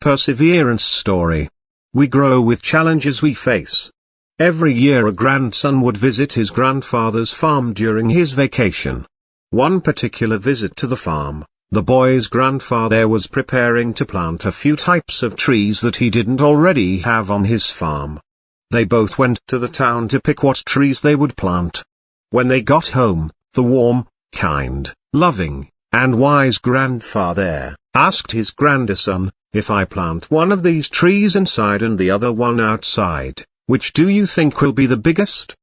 Perseverance story. We grow with challenges we face. Every year a grandson would visit his grandfather's farm during his vacation. One particular visit to the farm, the boy's grandfather was preparing to plant a few types of trees that he didn't already have on his farm. They both went to the town to pick what trees they would plant. When they got home, the warm, kind, loving, and wise grandfather asked his grandson, "If I plant one of these trees inside and the other one outside, which do you think will be the biggest?"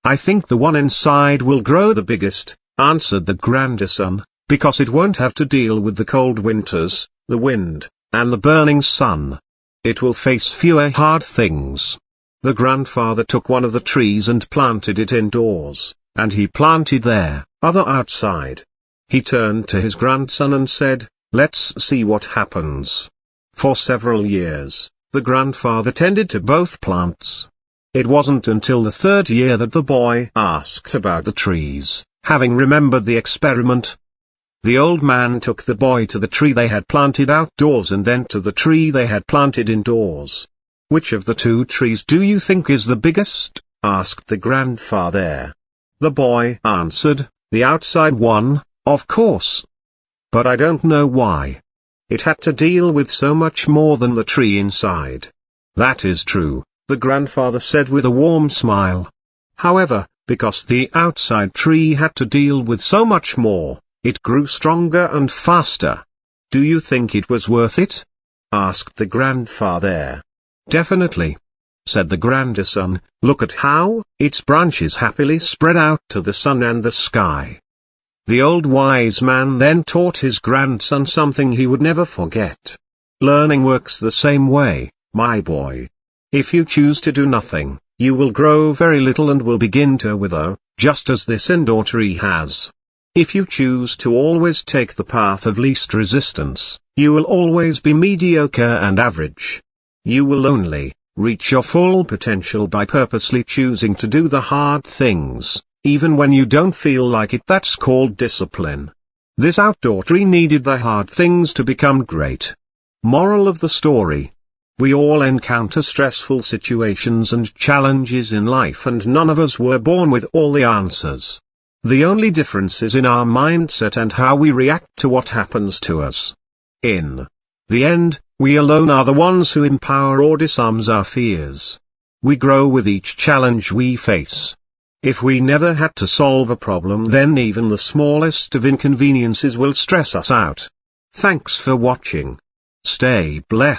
"I think the one inside will grow the biggest," answered the grandson, "because it won't have to deal with the cold winters, the wind, and the burning sun. It will face fewer hard things." The grandfather took one of the trees and planted it indoors, and he planted their other outside. He turned to his grandson and said, "Let's see what happens." For several years, the grandfather tended to both plants. It wasn't until the third year that the boy asked about the trees, having remembered the experiment. The old man took the boy to the tree they had planted outdoors and then to the tree they had planted indoors. "Which of the two trees do you think is the biggest?" asked the grandfather. The boy answered, "The outside one, of course. But I don't know why. It had to deal with so much more than the tree inside." "That is true," the grandfather said with a warm smile. "However, because the outside tree had to deal with so much more, it grew stronger and faster. Do you think it was worth it?" asked the grandfather. "Definitely," said the grandson. "Look at how its branches happily spread out to the sun and the sky." The old wise man then taught his grandson something he would never forget. "Learning works the same way, my boy. If you choose to do nothing, you will grow very little and will begin to wither, just as this indoor tree has. If you choose to always take the path of least resistance, you will always be mediocre and average. You will only reach your full potential by purposely choosing to do the hard things, even when you don't feel like it. That's called discipline. This outdoor tree needed the hard things to become great." Moral of the story. We all encounter stressful situations and challenges in life, and none of us were born with all the answers. The only difference is in our mindset and how we react to what happens to us. In the end, we alone are the ones who empower or disarms our fears. We grow with each challenge we face. If we never had to solve a problem, then even the smallest of inconveniences will stress us out. Thanks for watching. Stay blessed.